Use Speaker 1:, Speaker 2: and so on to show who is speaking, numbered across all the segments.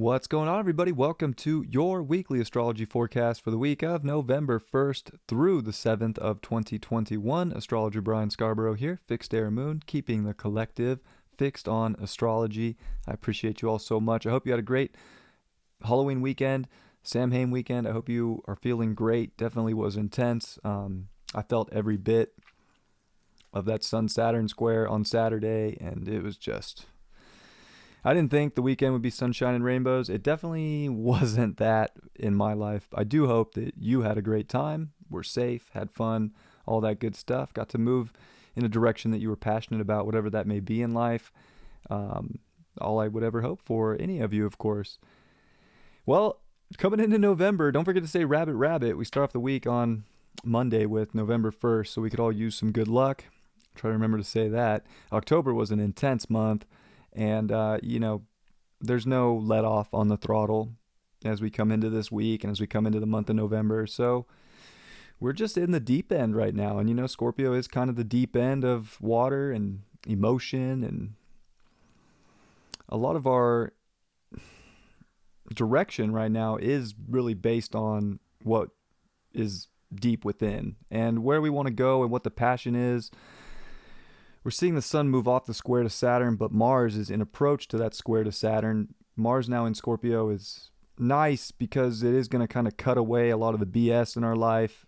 Speaker 1: What's going on, everybody? Welcome to your weekly astrology forecast for the week of November 1st through the 7th of 2021. Astrologer Brian Scarborough here, Fixed Air Moon, keeping the collective fixed on astrology. I appreciate you all so much. I hope you had a great Halloween weekend, Samhain weekend. I hope you are feeling great. Definitely was intense. I felt every bit of that Sun-Saturn square on Saturday, and it was just... I didn't think the weekend would be sunshine and rainbows. It definitely wasn't that in my life. I do hope that you had a great time, were safe, had fun, all that good stuff. Got to move in a direction that you were passionate about, whatever that may be in life. All I would ever hope for any of you, of course. Well, coming into November, don't forget to say rabbit, rabbit. We start off the week on Monday with November 1st, so we could all use some good luck. Try to remember to say that. October was an intense month. And, there's no let off on the throttle as we come into this week and as we come into the month of November. So we're just in the deep end right now. And, Scorpio is kind of the deep end of water and emotion. And a lot of our direction right now is really based on what is deep within and where we want to go and what the passion is. We're seeing the sun move off the square to Saturn, but Mars is in approach to that square to Saturn. Mars now in Scorpio is nice because it is going to kind of cut away a lot of the BS in our life.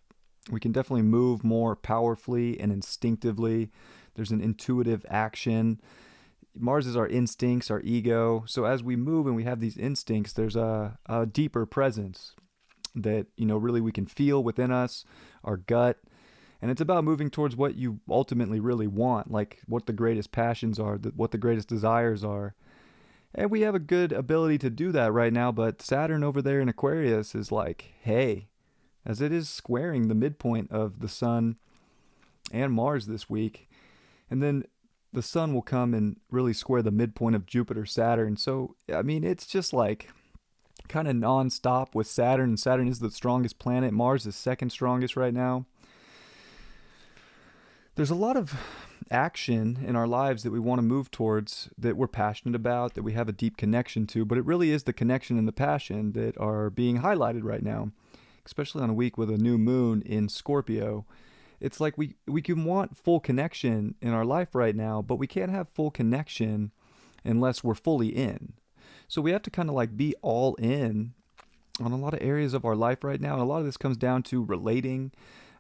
Speaker 1: We can definitely move more powerfully and instinctively. There's an intuitive action. Mars is our instincts, our ego. So as we move and we have these instincts, there's a deeper presence that, really we can feel within us, our gut. And it's about moving towards what you ultimately really want, like what the greatest passions are, what the greatest desires are. And we have a good ability to do that right now, but Saturn over there in Aquarius is like, hey, as it is squaring the midpoint of the sun and Mars this week. And then the sun will come and really square the midpoint of Jupiter, Saturn. So, it's just like kind of nonstop with Saturn. And Saturn is the strongest planet. Mars is second strongest right now. There's a lot of action in our lives that we want to move towards, that we're passionate about, that we have a deep connection to, but it really is the connection and the passion that are being highlighted right now, especially on a week with a new moon in Scorpio. It's like we can want full connection in our life right now, but we can't have full connection unless we're fully in. So we have to kind of like be all in on a lot of areas of our life right now, and a lot of this comes down to relating.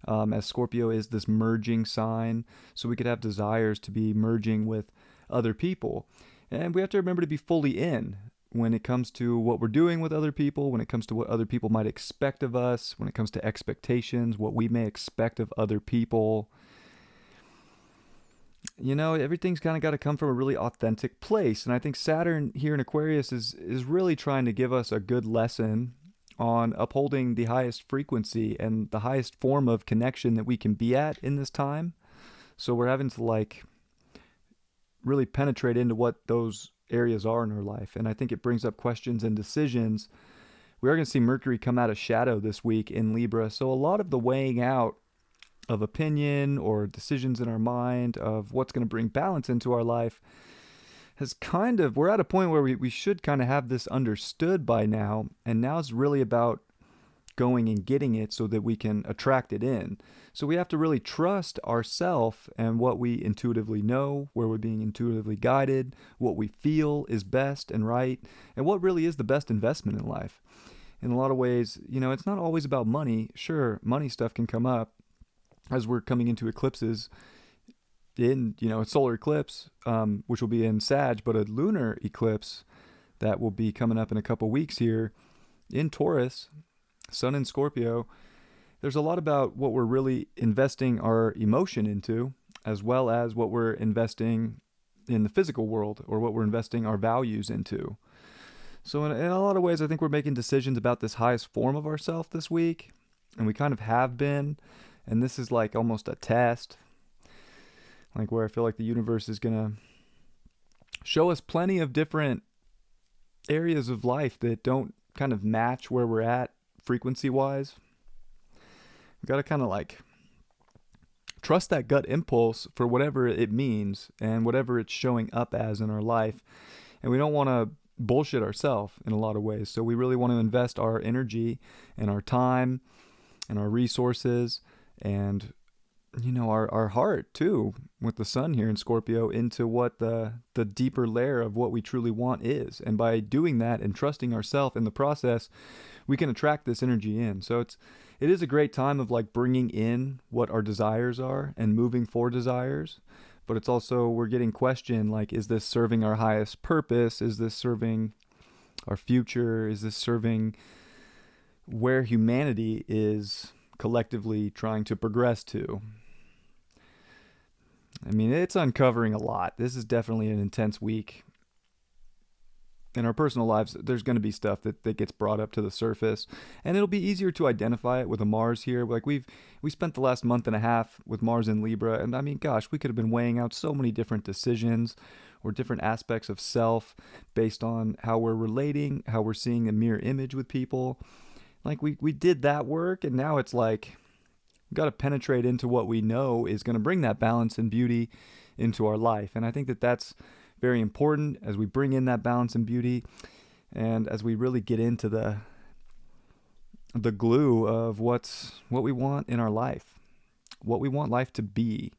Speaker 1: As Scorpio is this merging sign, so we could have desires to be merging with other people. And we have to remember to be fully in when it comes to what we're doing with other people, when it comes to what other people might expect of us, when it comes to expectations, what we may expect of other people. Everything's kind of got to come from a really authentic place. And I think Saturn here in Aquarius is really trying to give us a good lesson on upholding the highest frequency and the highest form of connection that we can be at in this time. So we're having to really penetrate into what those areas are in our life. And I think it brings up questions and decisions. We are going to see Mercury come out of shadow this week in Libra. So a lot of the weighing out of opinion or decisions in our mind of what's going to bring balance into our life we're at a point where we should kind of have this understood by now. And now it's really about going and getting it so that we can attract it in. So we have to really trust ourselves and what we intuitively know, where we're being intuitively guided, what we feel is best and right, and what really is the best investment in life. In a lot of ways, it's not always about money. Sure, money stuff can come up as we're coming into eclipses in, a solar eclipse, which will be in Sag, but a lunar eclipse that will be coming up in a couple weeks here in Taurus, Sun in Scorpio. There's a lot about what we're really investing our emotion into, as well as what we're investing in the physical world, or what we're investing our values into. So in a lot of ways, I think we're making decisions about this highest form of ourselves this week, and we kind of have been, and this is like almost a test, like where I feel like the universe is going to show us plenty of different areas of life that don't kind of match where we're at frequency-wise. We've got to kind of trust that gut impulse for whatever it means and whatever it's showing up as in our life. And we don't want to bullshit ourselves in a lot of ways. So we really want to invest our energy and our time and our resources and our heart too, with the sun here in Scorpio, into what the deeper layer of what we truly want is. And by doing that and trusting ourselves in the process, we can attract this energy in. So it is a great time of like bringing in what our desires are and moving for desires. But it's also, we're getting questioned, like, is this serving our highest purpose? Is this serving our future? Is this serving where humanity is collectively trying to progress to? I mean, it's uncovering a lot. This is definitely an intense week. In our personal lives, there's going to be stuff that gets brought up to the surface, and it'll be easier to identify it with a Mars here. Like we spent the last month and a half with Mars in Libra, and I mean, gosh, we could have been weighing out so many different decisions or different aspects of self based on how we're relating, how we're seeing a mirror image with people. Like we did that work, and now it's like we've got to penetrate into what we know is going to bring that balance and beauty into our life. And I think that that's very important as we bring in that balance and beauty, and as we really get into the glue of what we want in our life, what we want life to be.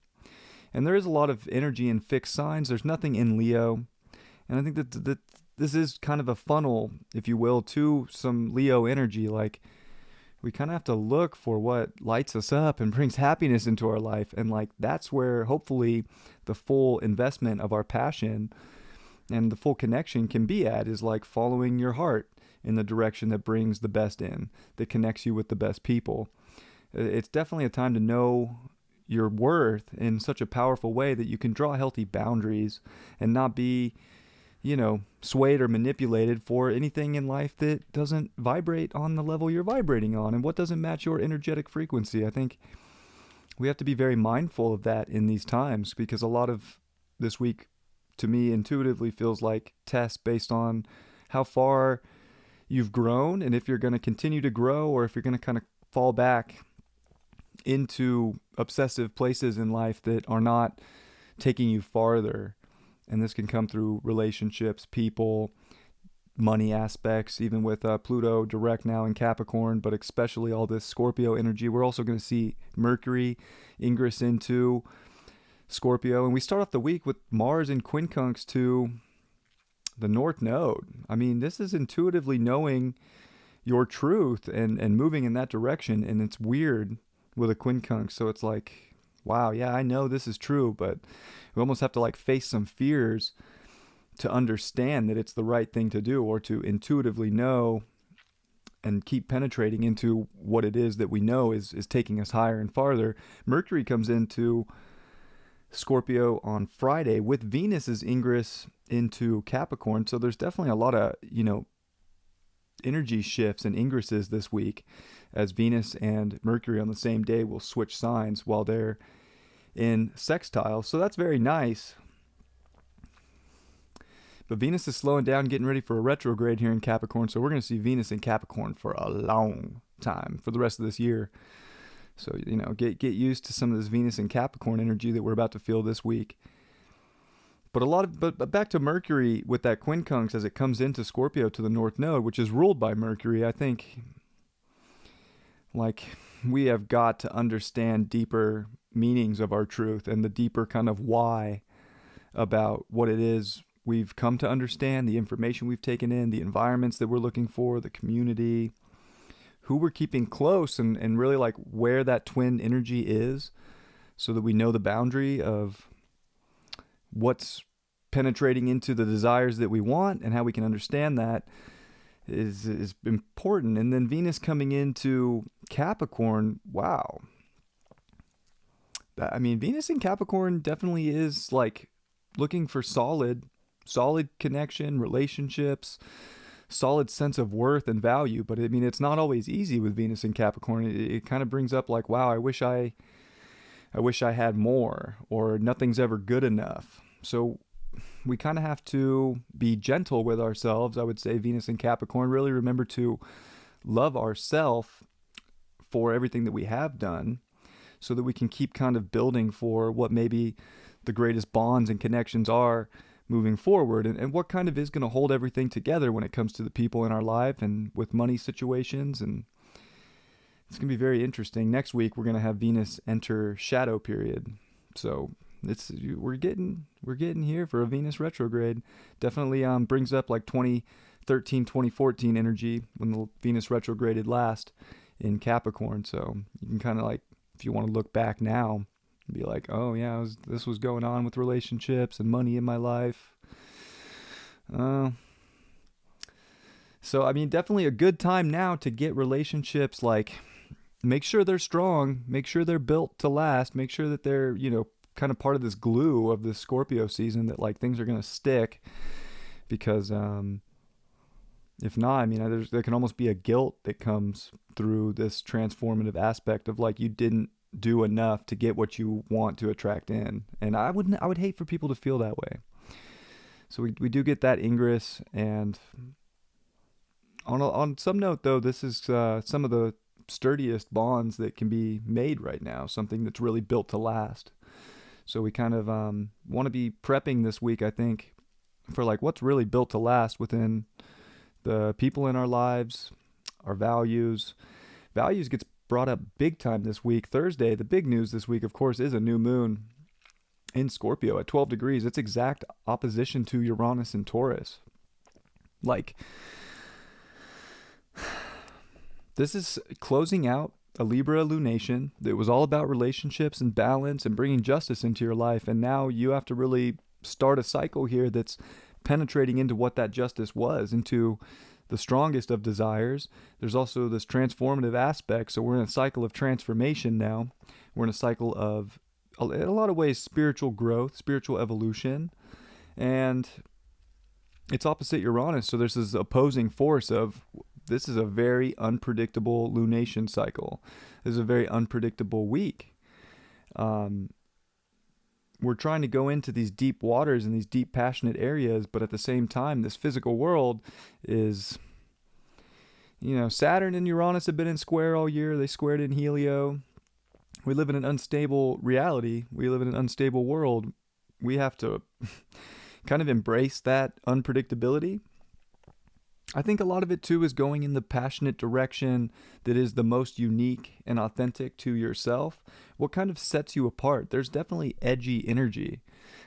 Speaker 1: And there is a lot of energy in fixed signs. There's nothing in Leo, and I think that this is kind of a funnel, if you will, to some Leo energy. Like, we kind of have to look for what lights us up and brings happiness into our life. And like, that's where hopefully the full investment of our passion and the full connection can be at, is like following your heart in the direction that brings the best in, that connects you with the best people. It's definitely a time to know your worth in such a powerful way that you can draw healthy boundaries and not be, swayed or manipulated for anything in life that doesn't vibrate on the level you're vibrating on and what doesn't match your energetic frequency. I think we have to be very mindful of that in these times, because a lot of this week, to me, intuitively feels like tests based on how far you've grown, and if you're going to continue to grow, or if you're going to kind of fall back into obsessive places in life that are not taking you farther. And this can come through relationships, people, money aspects, even with Pluto direct now in Capricorn, but especially all this Scorpio energy. We're also going to see Mercury ingress into Scorpio. And we start off the week with Mars in Quincunx to the North Node. I mean, this is intuitively knowing your truth and moving in that direction. And it's weird with a Quincunx. So it's like, wow, yeah, I know this is true, but we almost have to like face some fears to understand that it's the right thing to do, or to intuitively know and keep penetrating into what it is that we know is taking us higher and farther. Mercury comes into Scorpio on Friday with Venus's ingress into Capricorn. So there's definitely a lot of, energy shifts and ingresses this week, as Venus and Mercury on the same day will switch signs while they're in sextile. So that's very nice. But Venus is slowing down, getting ready for a retrograde here in Capricorn. So we're going to see Venus in Capricorn for a long time, for the rest of this year. So, get used to some of this Venus and Capricorn energy that we're about to feel this week. But back to Mercury with that Quincunx as it comes into Scorpio to the North Node, which is ruled by Mercury. I think, like, we have got to understand deeper meanings of our truth and the deeper kind of why about what it is we've come to understand, the information we've taken in, the environments that we're looking for, the community, who we're keeping close, and really like where that twin energy is, so that we know the boundary of what's penetrating into the desires that we want and how we can understand that is important. And then Venus coming into Capricorn, wow. I mean, Venus in Capricorn definitely is like looking for solid connection, relationships, solid sense of worth and value. But I mean, it's not always easy with Venus in Capricorn. It kind of brings up like, wow, I wish I had more, or nothing's ever good enough. So we kind of have to be gentle with ourselves. I would say Venus in Capricorn, really remember to love ourselves for everything that we have done, so that we can keep kind of building for what maybe the greatest bonds and connections are moving forward, and what kind of is going to hold everything together when it comes to the people in our life and with money situations. And it's going to be very interesting. Next week, we're going to have Venus enter shadow period. So we're getting here for a Venus retrograde. Definitely brings up like 2013, 2014 energy when the Venus retrograded last in Capricorn. So you can kind of like, if you want to look back now, be like, oh yeah, this was going on with relationships and money in my life. So I mean, definitely a good time now to get relationships. Like, make sure they're strong, make sure they're built to last, make sure that they're, kind of part of this glue of this Scorpio season, that like things are going to stick. Because if not, I mean, there can almost be a guilt that comes through this transformative aspect of like, you didn't do enough to get what you want to attract in. And I would hate for people to feel that way. So we do get that Ingress. And on some note though, this is some of the sturdiest bonds that can be made right now, something that's really built to last. So we kind of want to be prepping this week, I think, for like what's really built to last within the people in our lives, our values. Values gets brought up big time this week. Thursday, the big news this week, of course, is a new moon in Scorpio at 12 degrees. It's exact opposition to Uranus and Taurus. Like, this is closing out a Libra lunation that was all about relationships and balance and bringing justice into your life. And now you have to really start a cycle here that's penetrating into what that justice was, into the strongest of desires. There's also this transformative aspect. So we're in a cycle of transformation now. We're in a cycle of, in a lot of ways, spiritual growth, spiritual evolution. And it's opposite Uranus. So there's this opposing force of, this is a very unpredictable lunation cycle. This is a very unpredictable week. We're trying to go into these deep waters and these deep passionate areas, but at the same time, this physical world is, Saturn and Uranus have been in square all year. They squared in Helio. We live in an unstable reality. We live in an unstable world. We have to kind of embrace that unpredictability. I think a lot of it too is going in the passionate direction that is the most unique and authentic to yourself. What kind of sets you apart? There's definitely edgy energy.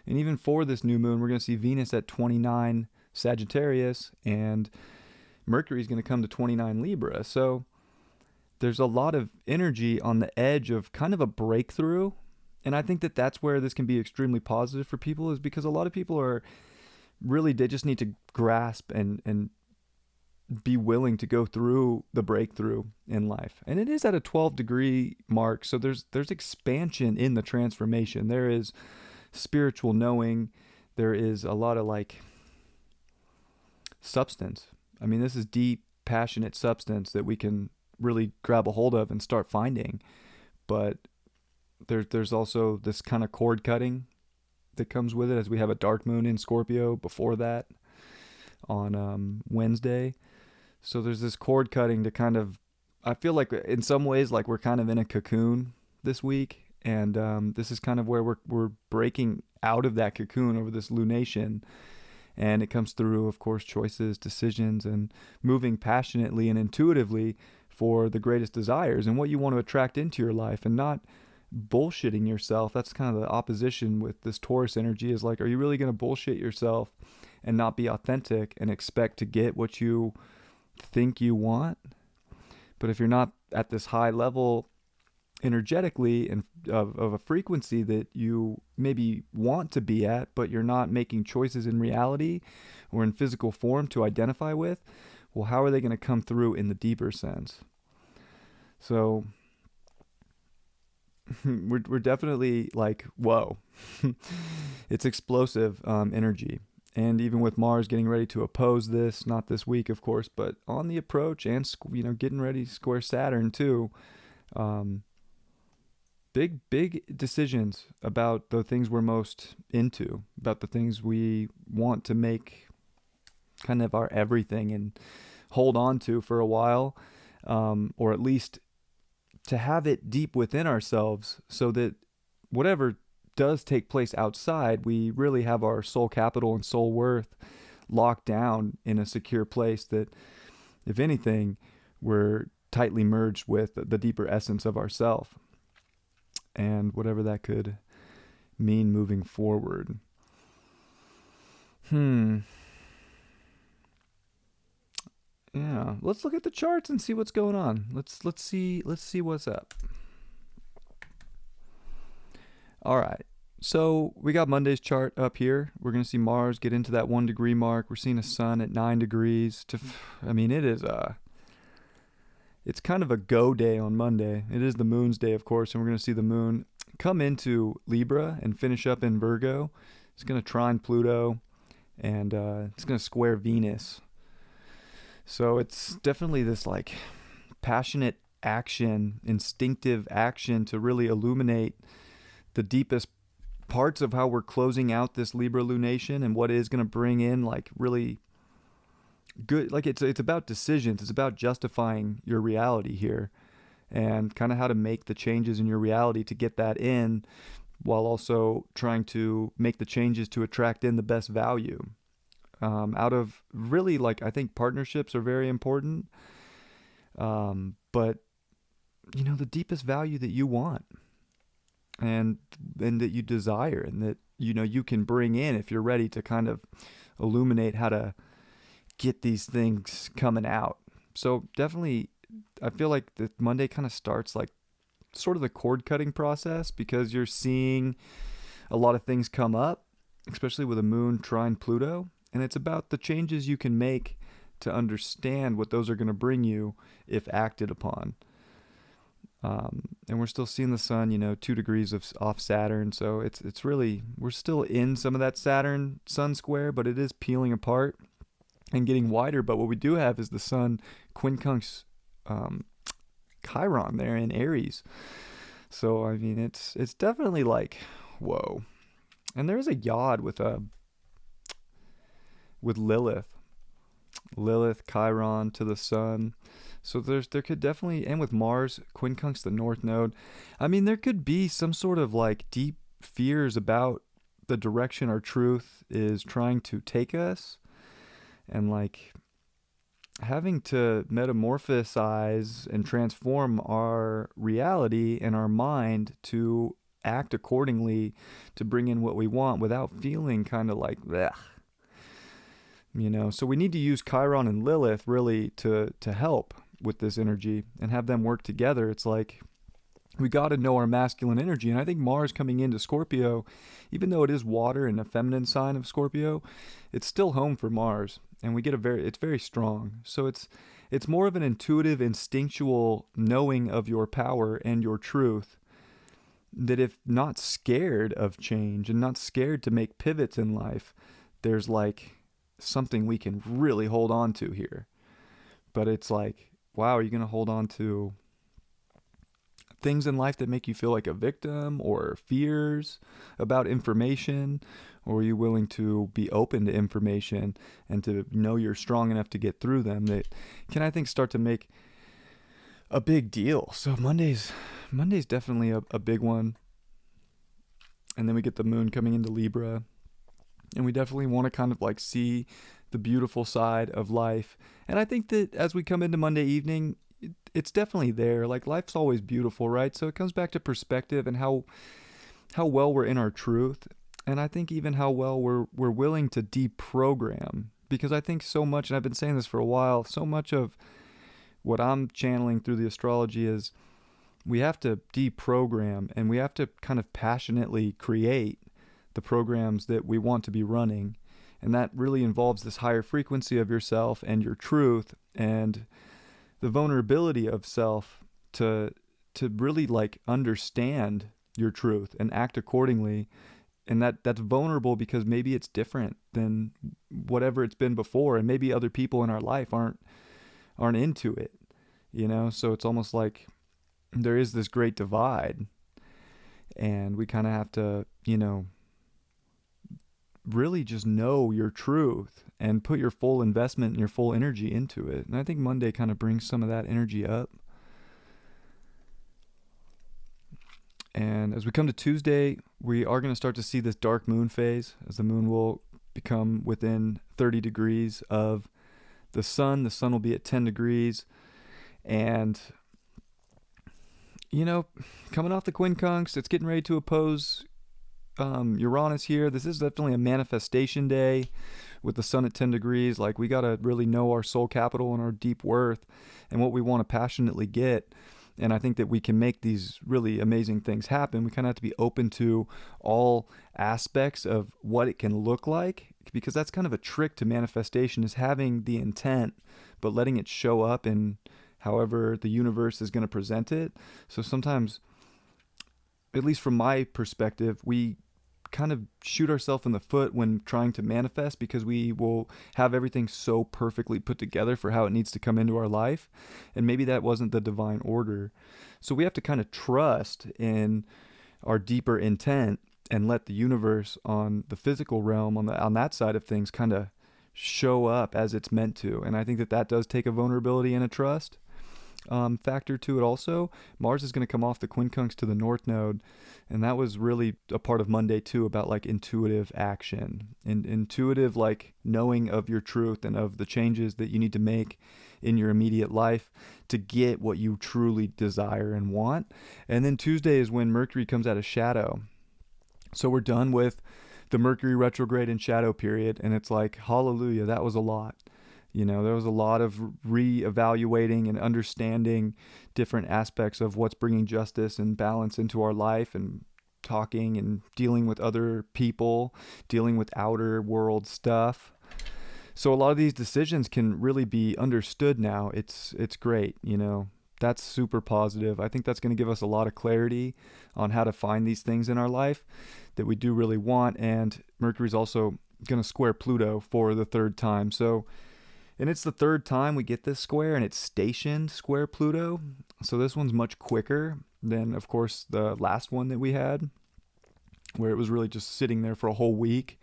Speaker 1: And even for this new moon, we're going to see Venus at 29 Sagittarius and Mercury is going to come to 29 Libra. So there's a lot of energy on the edge of kind of a breakthrough. And I think that that's where this can be extremely positive for people, is because a lot of people are really, they just need to grasp and be willing to go through the breakthrough in life. And it is at a 12-degree mark. So there's expansion in the transformation. There is spiritual knowing. There is a lot of like substance. I mean, this is deep, passionate substance that we can really grab a hold of and start finding. But there's also this kind of cord cutting that comes with it, as we have a dark moon in Scorpio before that on Wednesday. So there's this cord cutting to kind of, I feel like in some ways like we're kind of in a cocoon this week, and this is kind of where we're breaking out of that cocoon over this lunation. And it comes through, of course, choices, decisions, and moving passionately and intuitively for the greatest desires and what you want to attract into your life, and not bullshitting yourself. That's kind of the opposition with this Taurus energy, is like, are you really going to bullshit yourself and not be authentic and expect to get what you think you want? But if you're not at this high level energetically and of a frequency that you maybe want to be at, but you're not making choices in reality or in physical form to identify with, well, how are they going to come through in the deeper sense? So we're definitely like, whoa, it's explosive energy. And even with Mars getting ready to oppose this, not this week, of course, but on the approach, and getting ready to square Saturn too. Big decisions about the things we're most into, about the things we want to make kind of our everything and hold on to for a while, or at least to have it deep within ourselves, so that whatever does take place outside, we really have our soul capital and soul worth locked down in a secure place that, if anything, we're tightly merged with the deeper essence of ourself and whatever that could mean moving forward. Yeah, let's look at the charts and see what's going on. Let's see what's up. All right. So we got Monday's chart up here. We're going to see Mars get into that 1 degree mark. We're seeing a sun at 9 degrees. It's kind of a go day on Monday. It is the moon's day, of course, and we're going to see the moon come into Libra and finish up in Virgo. It's going to trine Pluto, and it's going to square Venus. So it's definitely this like passionate action, instinctive action to really illuminate the deepest parts of how we're closing out this Libra lunation and what is going to bring in like really good, like it's about decisions. It's about justifying your reality here and kind of how to make the changes in your reality to get that in while also trying to make the changes to attract in the best value. Out of really, like, I think partnerships are very important. But, you know, the deepest value that you want and that you desire and that, you know, you can bring in if you're ready to kind of illuminate how to get these things coming out. So definitely, I feel like the Monday kind of starts like sort of the cord cutting process because you're seeing a lot of things come up, especially with a moon trine Pluto. And it's about the changes you can make to understand what those are going to bring you if acted upon. And we're still seeing the sun, you know, 2 degrees off Saturn. So it's really, we're still in some of that Saturn sun square, but it is peeling apart and getting wider. But what we do have is the sun Quincunx Chiron there in Aries. So, I mean, it's definitely like, whoa. And there is a yod with Lilith, Chiron to the sun. So there could definitely, and with Mars, Quincunx, the North Node, I mean, there could be some sort of like deep fears about the direction our truth is trying to take us and like having to metamorphosize and transform our reality and our mind to act accordingly to bring in what we want without feeling kind of like, bleh. You know, so we need to use Chiron and Lilith really to help with this energy and have them work together. It's like we got to know our masculine energy. And I think Mars coming into Scorpio, even though it is water and a feminine sign of Scorpio, it's still home for Mars. And we get it's very strong. So it's more of an intuitive, instinctual knowing of your power and your truth that if not scared of change and not scared to make pivots in life, there's like something we can really hold on to here. But it's like, wow, are you going to hold on to things in life that make you feel like a victim or fears about information? Or are you willing to be open to information and to know you're strong enough to get through them that can, I think, start to make a big deal? So Monday's definitely a big one. And then we get the moon coming into Libra. And we definitely want to kind of like see the beautiful side of life. And I think that as we come into Monday evening, it's definitely there. Like life's always beautiful, right? So it comes back to perspective and how well we're in our truth. And I think even how well we're willing to deprogram. Because I think so much, and I've been saying this for a while, so much of what I'm channeling through the astrology is we have to deprogram and we have to kind of passionately create the programs that we want to be running. And that really involves this higher frequency of yourself and your truth and the vulnerability of self to really like understand your truth and act accordingly. And that's vulnerable because maybe it's different than whatever it's been before. And maybe other people in our life aren't into it, you know? So it's almost like there is this great divide and we kind of have to, you know, really just know your truth and put your full investment and your full energy into it. And I think Monday kind of brings some of that energy up. And as we come to Tuesday, we are going to start to see this dark moon phase as the moon will become within 30 degrees of the sun. The sun will be at 10 degrees. And, coming off the quincunx, it's getting ready to oppose Uranus here. This is definitely a manifestation day with the sun at 10 degrees. Like, we got to really know our soul capital and our deep worth and what we want to passionately get. And I think that we can make these really amazing things happen. We kind of have to be open to all aspects of what it can look like, because that's kind of a trick to manifestation, is having the intent, but letting it show up in however the universe is going to present it. So sometimes, at least from my perspective, we kind of shoot ourselves in the foot when trying to manifest, because we will have everything so perfectly put together for how it needs to come into our life, and maybe that wasn't the divine order. So we have to kind of trust in our deeper intent and let the universe on the physical realm, on that side of things, kind of show up as it's meant to. And I think that does take a vulnerability and a trust factor to it also. Mars is going to come off the quincunx to the north node, and that was really a part of Monday too, about like intuitive action and intuitive like knowing of your truth and of the changes that you need to make in your immediate life to get what you truly desire and want. And then Tuesday is when Mercury comes out of shadow. So we're done with the Mercury retrograde and shadow period, and it's like, hallelujah, that was a lot. There was a lot of reevaluating and understanding different aspects of what's bringing justice and balance into our life, and talking and dealing with other people, dealing with outer world stuff. So a lot of these decisions can really be understood now. It's great, That's super positive. I think that's going to give us a lot of clarity on how to find these things in our life that we do really want. And Mercury's also going to square Pluto for the third time. And it's the third time we get this square, and it's stationed square Pluto. So this one's much quicker than, of course, the last one that we had, where it was really just sitting there for a whole week.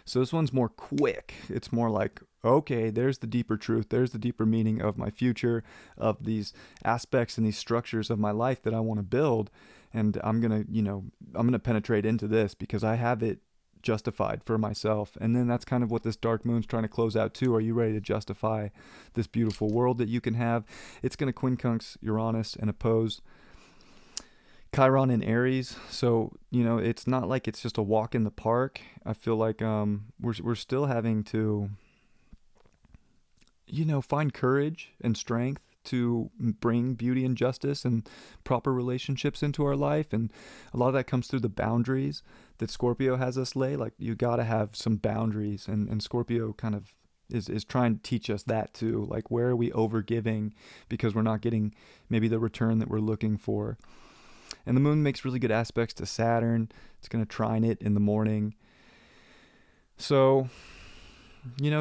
Speaker 1: So this one's more quick. It's more like, okay, there's the deeper truth. There's the deeper meaning of my future, of these aspects and these structures of my life that I want to build. And I'm going to penetrate into this because I have it justified for myself. And then that's kind of what this dark moon's trying to close out too. Are you ready to justify this beautiful world that you can have? It's going to quincunx Uranus and oppose Chiron in Aries. So it's not like it's just a walk in the park. I feel like we're still having to find courage and strength to bring beauty and justice and proper relationships into our life. And a lot of that comes through the boundaries that Scorpio has us lay. Like, you got to have some boundaries, and Scorpio kind of is trying to teach us that too. Like, where are we over giving because we're not getting maybe the return that we're looking for? And the moon makes really good aspects to Saturn. It's going to trine it in the morning. So,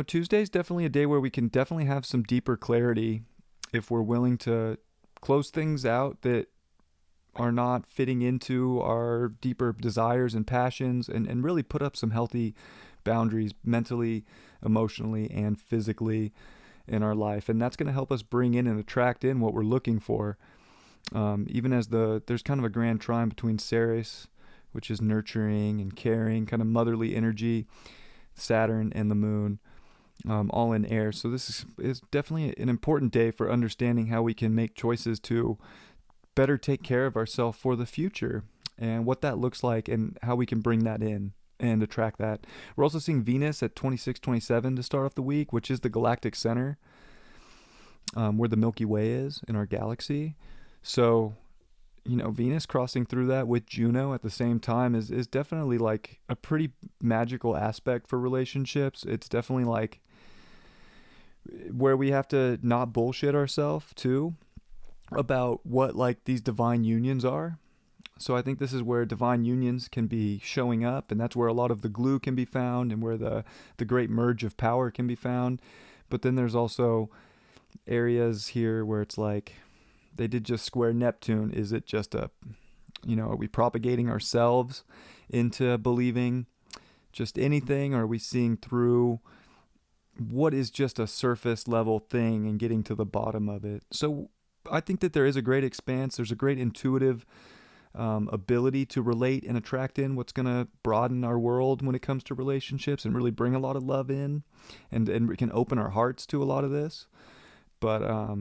Speaker 1: Tuesday's definitely a day where we can definitely have some deeper clarity if we're willing to close things out that are not fitting into our deeper desires and passions, and really put up some healthy boundaries mentally, emotionally, and physically in our life. And that's going to help us bring in and attract in what we're looking for. Even as there's kind of a grand trine between Ceres, which is nurturing and caring, kind of motherly energy, Saturn, and the moon, all in air. So this is definitely an important day for understanding how we can make choices to better take care of ourselves for the future, and what that looks like, and how we can bring that in and attract that. We're also seeing Venus at 26-27 to start off the week, which is the galactic center, where the Milky Way is in our galaxy. So, Venus crossing through that with Juno at the same time is definitely like a pretty magical aspect for relationships. It's definitely like where we have to not bullshit ourselves too about what like these divine unions are. So I think this is where divine unions can be showing up, and that's where a lot of the glue can be found, and where the great merge of power can be found. But then there's also areas here where it's like, they did just square Neptune. Is it just are we propagating ourselves into believing just anything? Or are we seeing through what is just a surface level thing and getting to the bottom of it? So I think that there is a great expanse. There's a great intuitive ability to relate and attract in what's going to broaden our world when it comes to relationships and really bring a lot of love in, and we can open our hearts to a lot of this. But I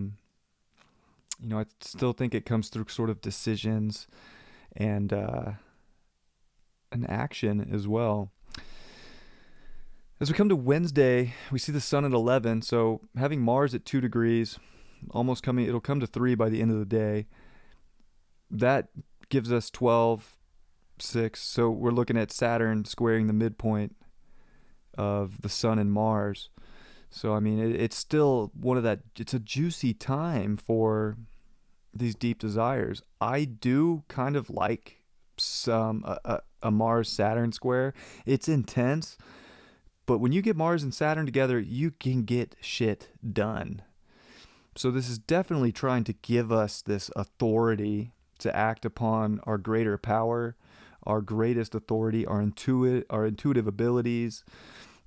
Speaker 1: still think it comes through sort of decisions and an action as well. As we come to Wednesday, we see the sun at 11, so having Mars at 2 degrees, it'll come to 3 by the end of the day. That gives us 12, 6, so we're looking at Saturn squaring the midpoint of the sun and Mars. So, I mean, it's still it's a juicy time for these deep desires. I do kind of like a Mars-Saturn square. It's intense, but when you get Mars and Saturn together, you can get shit done. So this is definitely trying to give us this authority to act upon our greater power, our greatest authority, our intuitive abilities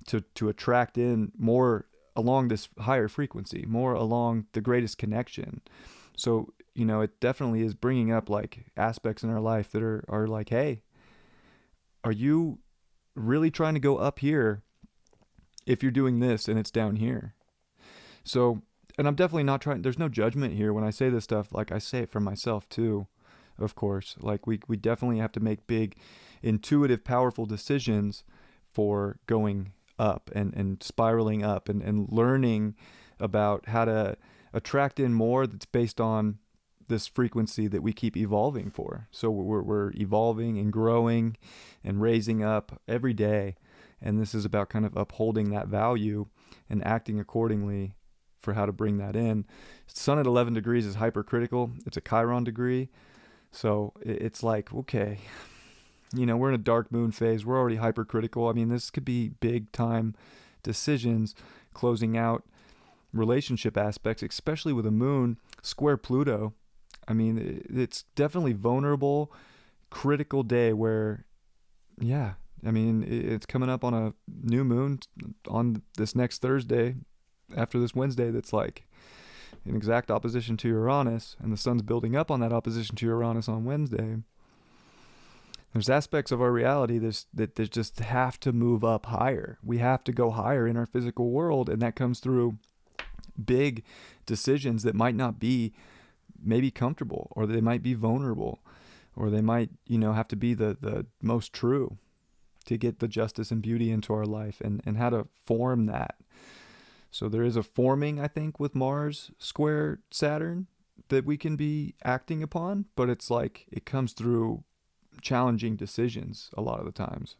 Speaker 1: to attract in more along this higher frequency, more along the greatest connection. So, it definitely is bringing up like aspects in our life that are like, hey, are you really trying to go up here if you're doing this and it's down here? So, and I'm definitely not there's no judgment here when I say this stuff. Like, I say it for myself too, of course. Like, we definitely have to make big, intuitive, powerful decisions for going up and spiraling up and learning about how to attract in more that's based on this frequency that we keep evolving for. So we're evolving and growing and raising up every day. And this is about kind of upholding that value and acting accordingly for how to bring that in. Sun at 11 degrees is hypercritical. It's a Chiron degree. So it's like, okay, we're in a dark moon phase. We're already hypercritical. I mean, this could be big time decisions, closing out relationship aspects, especially with a moon square Pluto. I mean, it's definitely vulnerable, critical day where, yeah, I mean, it's coming up on a new moon on this next Thursday after this Wednesday that's like in exact opposition to Uranus, and the sun's building up on that opposition to Uranus on Wednesday. There's aspects of our reality that just have to move up higher. We have to go higher in our physical world, and that comes through big decisions that might not be maybe comfortable, or they might be vulnerable, or they might, have to be the most true to get the justice and beauty into our life, and how to form that. So there is a forming, I think, with Mars square Saturn that we can be acting upon, but it's like it comes through challenging decisions a lot of the times.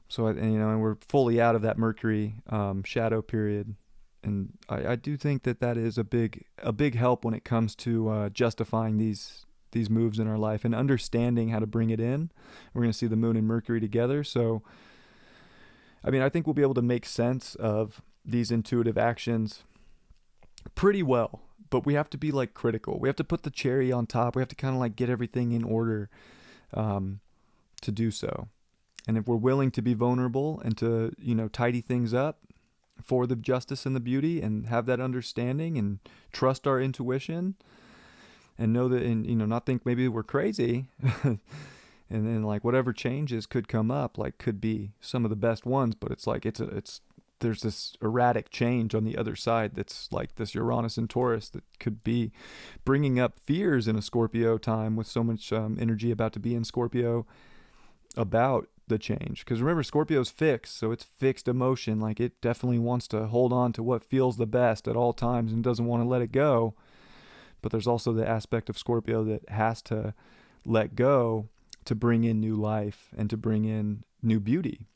Speaker 1: So, and we're fully out of that Mercury shadow period. And I do think that is a big help when it comes to justifying these moves in our life and understanding how to bring it in. We're going to see the moon and Mercury together. So, I mean, I think we'll be able to make sense of these intuitive actions pretty well, but we have to be like critical. We have to put the cherry on top. We have to kind of like get everything in order to do so. And if we're willing to be vulnerable and to, tidy things up for the justice and the beauty, and have that understanding and trust our intuition, and know that, and not think maybe we're crazy, and then like whatever changes could come up, like could be some of the best ones, but it's like there's this erratic change on the other side that's like this Uranus and Taurus that could be bringing up fears in a Scorpio time, with so much energy about to be in Scorpio about the change. Because remember, Scorpio's fixed, so it's fixed emotion. Like, it definitely wants to hold on to what feels the best at all times and doesn't want to let it go. But there's also the aspect of Scorpio that has to let go to bring in new life and to bring in new beauty.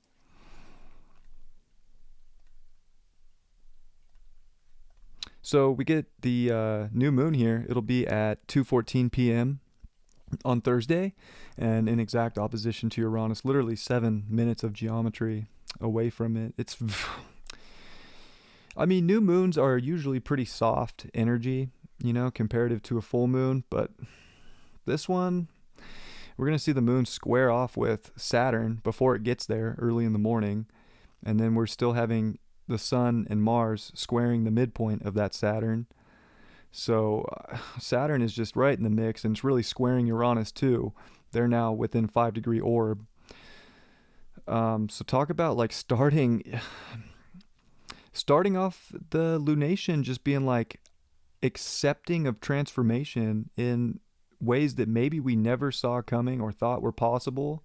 Speaker 1: So we get the new moon here. It'll be at 2:14 p.m. on Thursday, and in exact opposition to Uranus, literally 7 minutes of geometry away from it. I mean, new moons are usually pretty soft energy, comparative to a full moon, but this one, we're going to see the moon square off with Saturn before it gets there early in the morning, and then we're still having the sun and Mars squaring the midpoint of that Saturn. So Saturn is just right in the mix, and it's really squaring Uranus too. They're now within 5 degree orb. So talk about like starting off the lunation, just being like accepting of transformation in ways that maybe we never saw coming or thought were possible.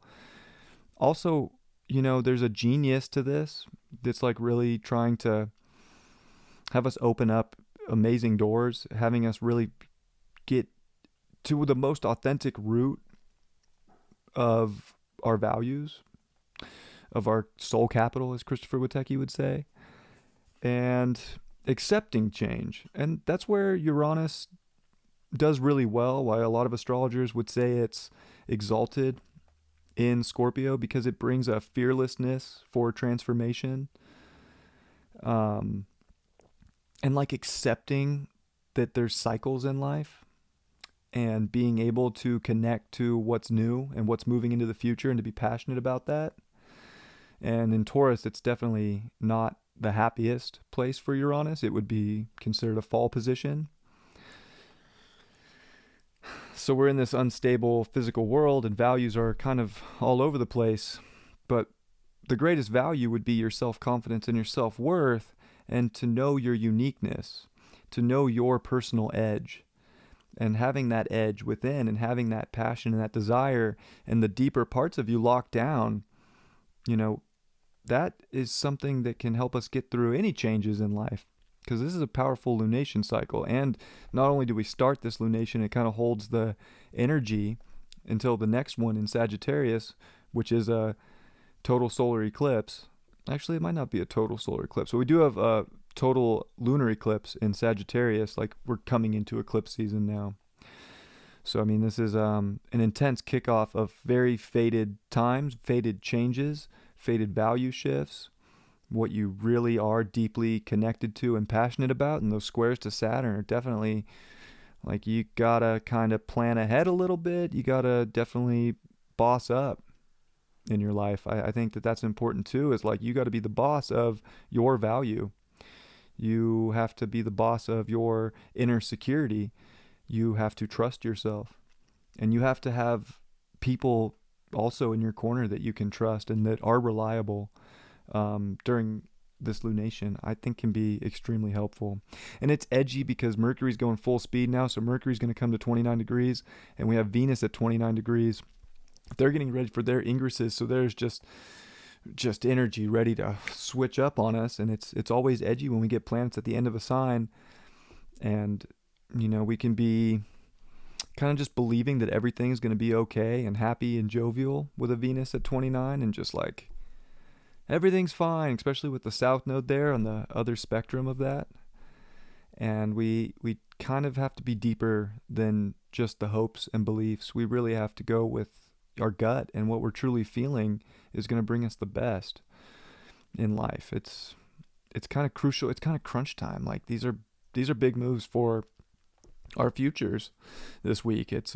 Speaker 1: Also, there's a genius to this that's like really trying to have us open up amazing doors, having us really get to the most authentic root of our values, of our soul capital, as Christopher Witecki would say, and accepting change. And that's where Uranus does really well, why a lot of astrologers would say it's exalted in Scorpio, because it brings a fearlessness for transformation. And like accepting that there's cycles in life and being able to connect to what's new and what's moving into the future and to be passionate about that. And in Taurus, it's definitely not the happiest place for Uranus. It would be considered a fall position. So we're in this unstable physical world, and values are kind of all over the place. But the greatest value would be your self-confidence and your self-worth, and to know your uniqueness, to know your personal edge, and having that edge within, and having that passion and that desire and the deeper parts of you locked down, that is something that can help us get through any changes in life, because this is a powerful lunation cycle. And not only do we start this lunation, it kind of holds the energy until the next one in Sagittarius, which is a total solar eclipse. Actually, it might not be a total solar eclipse. So we do have a total lunar eclipse in Sagittarius. Like, we're coming into eclipse season now. So, I mean, this is an intense kickoff of very fated times, fated changes, fated value shifts, what you really are deeply connected to and passionate about. And those squares to Saturn are definitely, like, you gotta kind of plan ahead a little bit. You gotta definitely boss up in your life. I think that that's important too, is like, you got to be the boss of your value. You have to be the boss of your inner security. You have to trust yourself, and you have to have people also in your corner that you can trust and that are reliable during this lunation. I think can be extremely helpful. And it's edgy because Mercury's going full speed now. So Mercury's going to come to 29 degrees, and we have Venus at 29 degrees. They're getting ready for their ingresses, so there's just energy ready to switch up on us. And it's always edgy when we get planets at the end of a sign, and we can be kind of just believing that everything's going to be okay and happy and jovial with a Venus at 29, and just like everything's fine, especially with the south node there on the other spectrum of that. And we kind of have to be deeper than just the hopes and beliefs. We really have to go with our gut, and what we're truly feeling is going to bring us the best in life. It's kind of crucial. It's kind of crunch time. Like, these are big moves for our futures this week. It's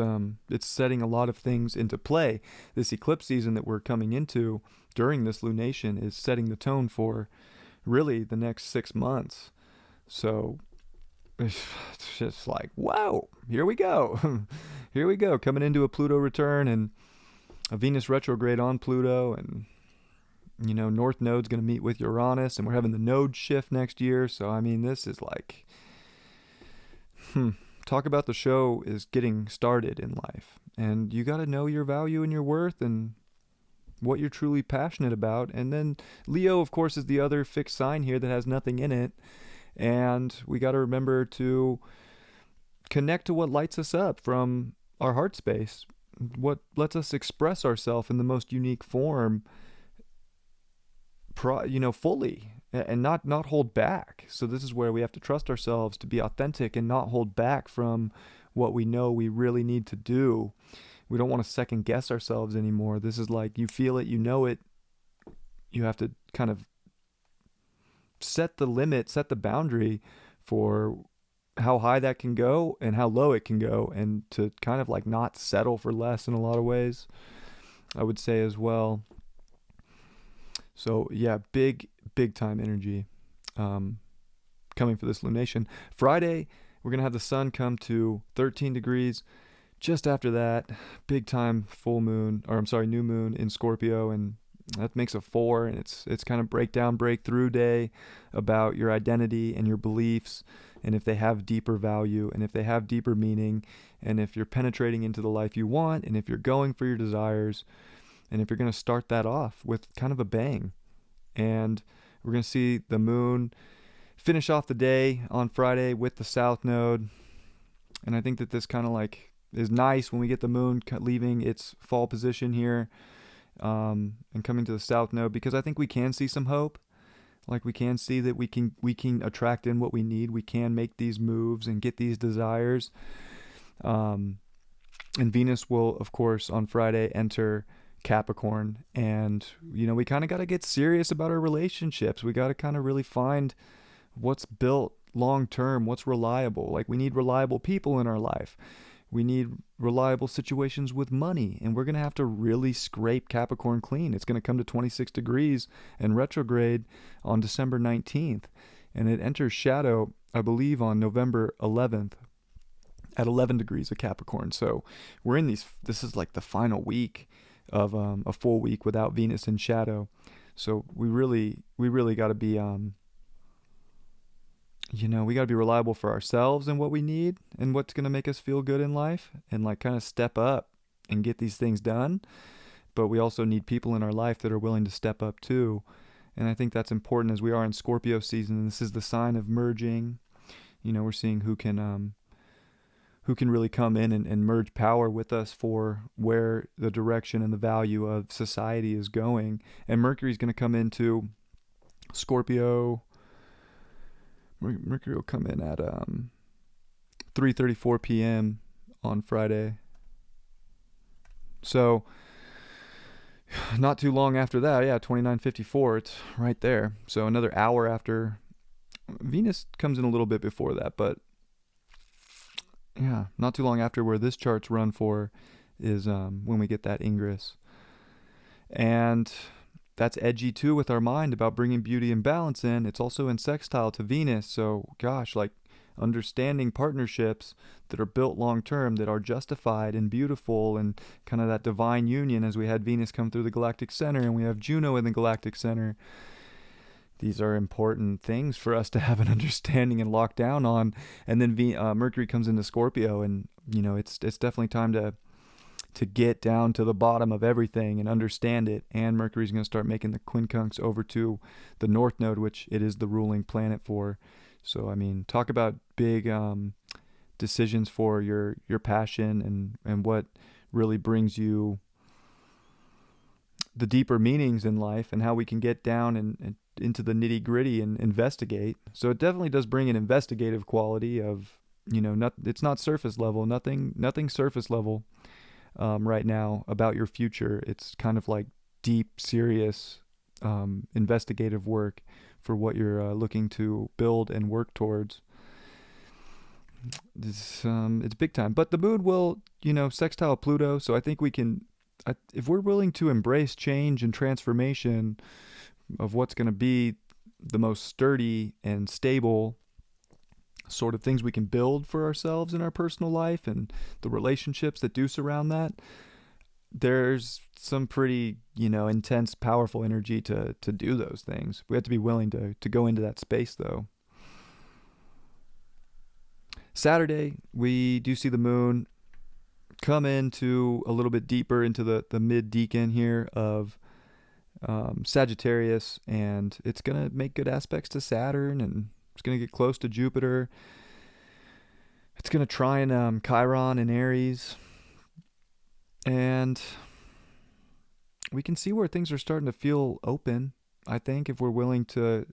Speaker 1: setting a lot of things into play. This eclipse season that we're coming into during this lunation is setting the tone for really the next 6 months. So it's just like, whoa, here we go. Here we go, coming into a Pluto return and a Venus retrograde on Pluto, and North Node's going to meet with Uranus, and we're having the node shift next year. So I mean, this is like, talk about the show is getting started in life. And you got to know your value and your worth and what you're truly passionate about. And then Leo, of course, is the other fixed sign here that has nothing in it, and we got to remember to connect to what lights us up from our heart space, what lets us express ourselves in the most unique form, fully, and not hold back. So this is where we have to trust ourselves to be authentic and not hold back from what we know we really need to do. We don't want to second guess ourselves anymore. This is like, you feel it, you know it. You have to kind of set the limit, set the boundary for how high that can go and how low it can go, and to kind of like not settle for less in a lot of ways, I would say as well. So yeah, big time energy coming for this lunation. Friday We're going to have the sun come to 13 degrees. Just after that, big time full moon, or I'm sorry, new moon in Scorpio, and that makes a 4, and it's kind of breakthrough day about your identity and your beliefs, and if they have deeper value, and if they have deeper meaning, and if you're penetrating into the life you want, and if you're going for your desires, and if you're going to start that off with kind of a bang. And we're going to see the moon finish off the day on Friday with the south node, and I think that this kind of like is nice when we get the moon leaving its fall position here, and coming to the south node, because I think we can see some hope. Like we can see that we can attract in what we need. We can make these moves and get these desires. And Venus will, of course, on Friday enter Capricorn, and we kind of got to get serious about our relationships. We got to kind of really find what's built long term, what's reliable. Like we need reliable people in our life. We need reliable situations with money, and we're going to have to really scrape Capricorn clean. It's going to come to 26 degrees and retrograde on December 19th, and it enters shadow, I believe, on November 11th at 11 degrees of Capricorn. So we're in this is like the final week of a full week without Venus in shadow. So we really got to be we got to be reliable for ourselves and what we need and what's going to make us feel good in life, and like kind of step up and get these things done. But we also need people in our life that are willing to step up too. And I think that's important as we are in Scorpio season. And this is the sign of merging. We're seeing who can really come in and merge power with us for where the direction and the value of society is going. And Mercury's going to come into Scorpio. Mercury will come in at 3:34 p.m. on Friday. So not too long after that, 29:54, it's right there. So another hour after. Venus comes in a little bit before that, but not too long after where this chart's run for is when we get that Ingress. And that's edgy too with our mind about bringing beauty and balance in. It's also in sextile to Venus. So gosh, like understanding partnerships that are built long term, that are justified and beautiful, and kind of that divine union as we had Venus come through the galactic center and we have Juno in the galactic center. These are important things for us to have an understanding and lock down on. And then Mercury comes into Scorpio, and it's definitely time to get down to the bottom of everything and understand it. And Mercury's going to start making the quincunx over to the north node, which it is the ruling planet for. So, I mean, talk about big decisions for your passion and what really brings you the deeper meanings in life, and how we can get down and into the nitty gritty and investigate. So it definitely does bring an investigative quality of, it's not surface level, nothing surface level. Right now about your future. It's kind of like deep, serious, investigative work for what you're looking to build and work towards. It's big time. But the moon will, sextile Pluto. So I think we can, if we're willing to embrace change and transformation of what's going to be the most sturdy and stable sort of things we can build for ourselves in our personal life and the relationships that do surround that, there's some pretty, intense, powerful energy to do those things. We have to be willing to go into that space, though. Saturday, we do see the moon come into a little bit deeper into the mid-decan here of Sagittarius, and it's going to make good aspects to Saturn, and it's going to get close to Jupiter. It's going to try and Chiron in Aries. And we can see where things are starting to feel open, I think, if we're willing to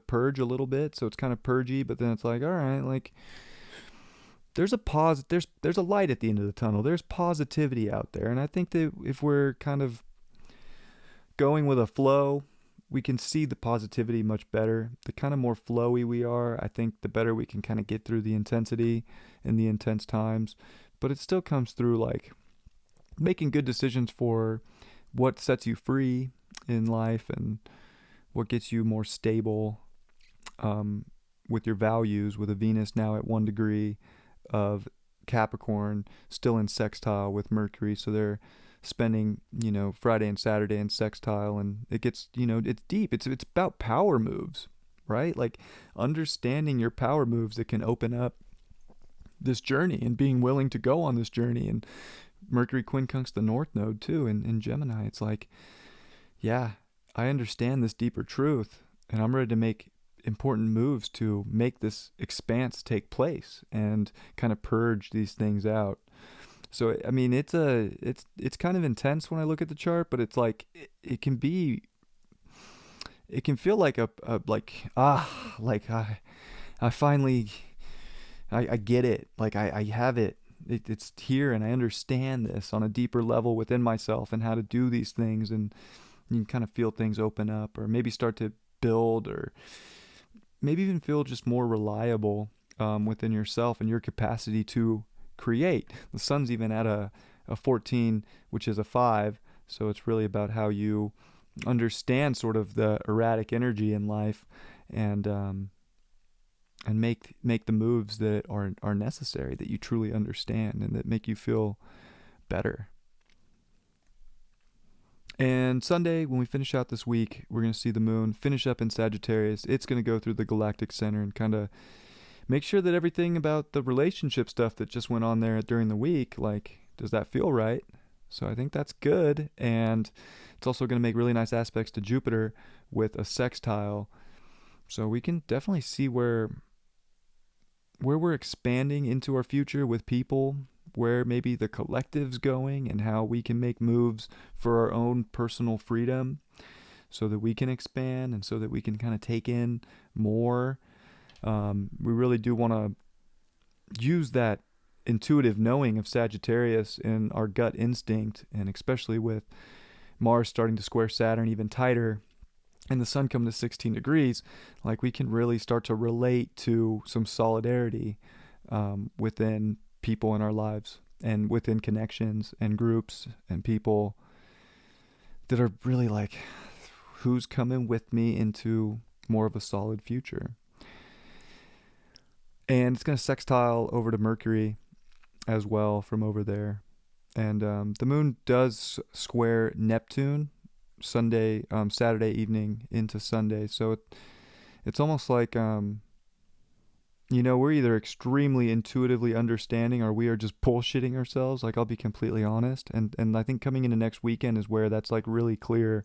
Speaker 1: purge a little bit. So it's kind of purgy, but then it's like, all right, like there's a pause. There's a light at the end of the tunnel. There's positivity out there. And I think that if we're kind of going with a flow, we can see the positivity much better. The kind of more flowy we are, I think the better we can kind of get through the intensity and the intense times. But it still comes through like making good decisions for what sets you free in life and what gets you more stable with your values, with a Venus now at 1 degree of Capricorn, still in sextile with Mercury. So they're spending, Friday and Saturday in sextile, and it gets, it's deep. It's about power moves, right? Like understanding your power moves that can open up this journey and being willing to go on this journey. And Mercury quincunx the North Node too in Gemini. It's like, yeah, I understand this deeper truth, and I'm ready to make important moves to make this expanse take place and kind of purge these things out. So I mean, it's kind of intense when I look at the chart, but it's like it can feel like I finally I get it. Like I have it. It's here, and I understand this on a deeper level within myself and how to do these things, and you can kind of feel things open up, or maybe start to build, or maybe even feel just more reliable within yourself and your capacity to create. The sun's even at a 14, which is a 5, so it's really about how you understand sort of the erratic energy in life, and make the moves that are necessary, that you truly understand and that make you feel better. And Sunday, when we finish out this week, we're going to see the moon finish up in Sagittarius. It's going to go through the galactic center and kind of make sure that everything about the relationship stuff that just went on there during the week, like, does that feel right? So I think that's good. And it's also going to make really nice aspects to Jupiter with a sextile. So we can definitely see where we're expanding into our future with people, where maybe the collective's going, and how we can make moves for our own personal freedom so that we can expand and so that we can kind of take in more. We really do want to use that intuitive knowing of Sagittarius in our gut instinct, and especially with Mars starting to square Saturn even tighter and the sun coming to 16 degrees, like we can really start to relate to some solidarity within people in our lives, and within connections and groups and people that are really like, who's coming with me into more of a solid future. And it's going to sextile over to Mercury as well from over there. And the moon does square Neptune Saturday evening into Sunday. So it's almost like, we're either extremely intuitively understanding, or we are just bullshitting ourselves. Like, I'll be completely honest. And I think coming into next weekend is where that's like really clear.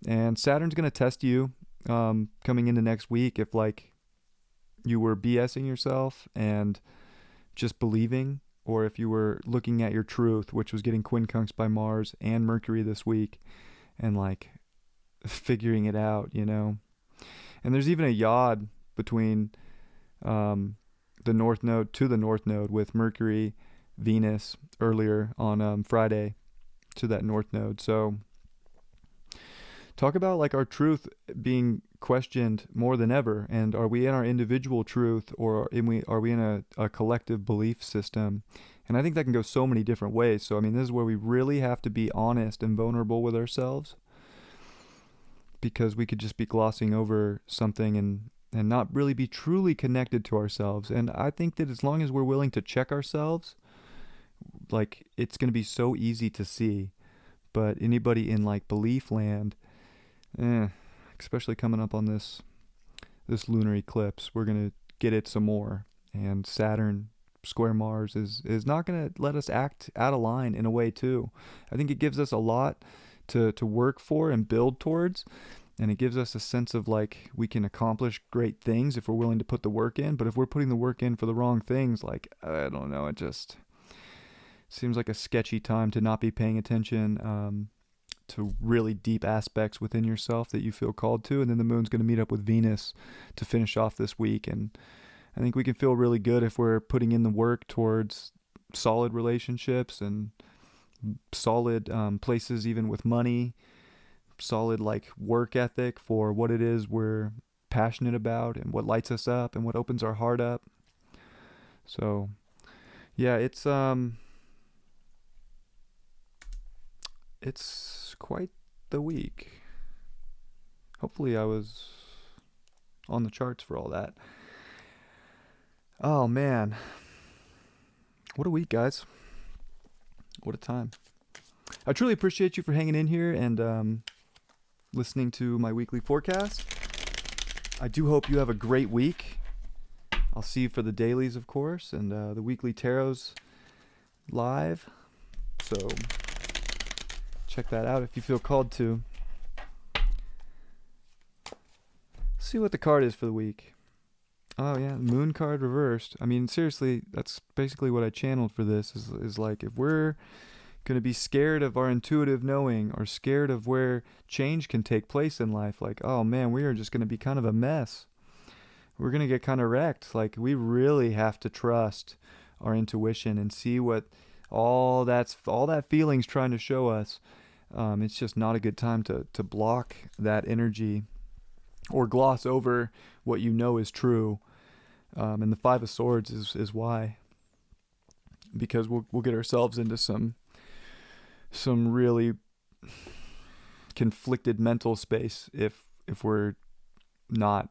Speaker 1: And Saturn's going to test you coming into next week if like you were BSing yourself and just believing, or if you were looking at your truth, which was getting quincunx by Mars and Mercury this week, and like figuring it out, And there's even a yod between the North Node to the North Node with Mercury, Venus earlier on Friday to that North Node. So talk about like our truth being questioned more than ever, and are we in our individual truth, or are we in a collective belief system? And I think that can go so many different ways. So I mean, this is where we really have to be honest and vulnerable with ourselves, because we could just be glossing over something and not really be truly connected to ourselves. And I think that as long as we're willing to check ourselves, like, it's going to be so easy to see. But anybody in like belief land, especially coming up on this lunar eclipse, we're going to get it some more. And Saturn square Mars is not going to let us act out of line in a way too. I think it gives us a lot to work for and build towards. And it gives us a sense of like we can accomplish great things if we're willing to put the work in. But if we're putting the work in for the wrong things, like, I don't know, it just seems like a sketchy time to not be paying attention to really deep aspects within yourself that you feel called to. And then the moon's going to meet up with Venus to finish off this week. And I think we can feel really good if we're putting in the work towards solid relationships and solid places, even with money, solid like work ethic for what it is we're passionate about and what lights us up and what opens our heart up. So yeah, it's quite the week. Hopefully I was on the charts for all that. Oh man, what a week, guys. What a time. I truly appreciate you for hanging in here and listening to my weekly forecast. I do hope you have a great week. I'll see you for the dailies, of course, and the weekly tarots live. So check that out if you feel called to. See what the card is for the week. Oh yeah, moon card reversed. I mean, seriously, that's basically what I channeled for this. Is like, if we're gonna be scared of our intuitive knowing or scared of where change can take place in life, like, oh man, we are just gonna be kind of a mess. We're gonna get kind of wrecked. Like, we really have to trust our intuition and see what all that feeling's trying to show us. It's just not a good time to block that energy or gloss over what you know is true. And the Five of Swords is why. Because we'll get ourselves into some really conflicted mental space if we're not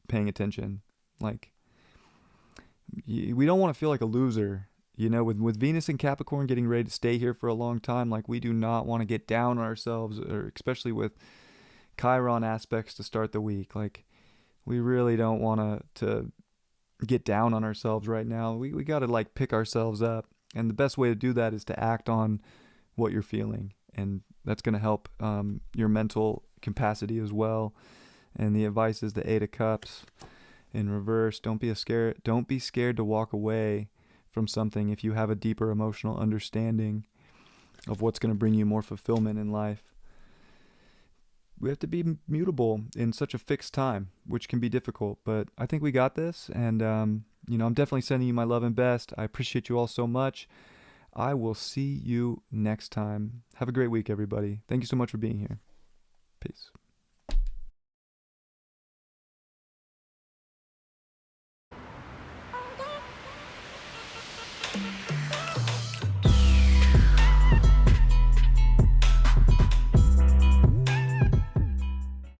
Speaker 1: paying attention. Like, we don't want to feel like a loser. You know, with Venus and Capricorn getting ready to stay here for a long time, like, we do not want to get down on ourselves, or especially with Chiron aspects to start the week. Like, we really don't want to get down on ourselves right now. We got to, like, pick ourselves up. And the best way to do that is to act on what you're feeling. And that's going to help your mental capacity as well. And the advice is the Eight of Cups in reverse. Don't be scared to walk away from something if you have a deeper emotional understanding of what's going to bring you more fulfillment in life. We have to be mutable in such a fixed time, which can be difficult, but I think we got this. And, I'm definitely sending you my love and best. I appreciate you all so much. I will see you next time. Have a great week, everybody. Thank you so much for being here. Peace.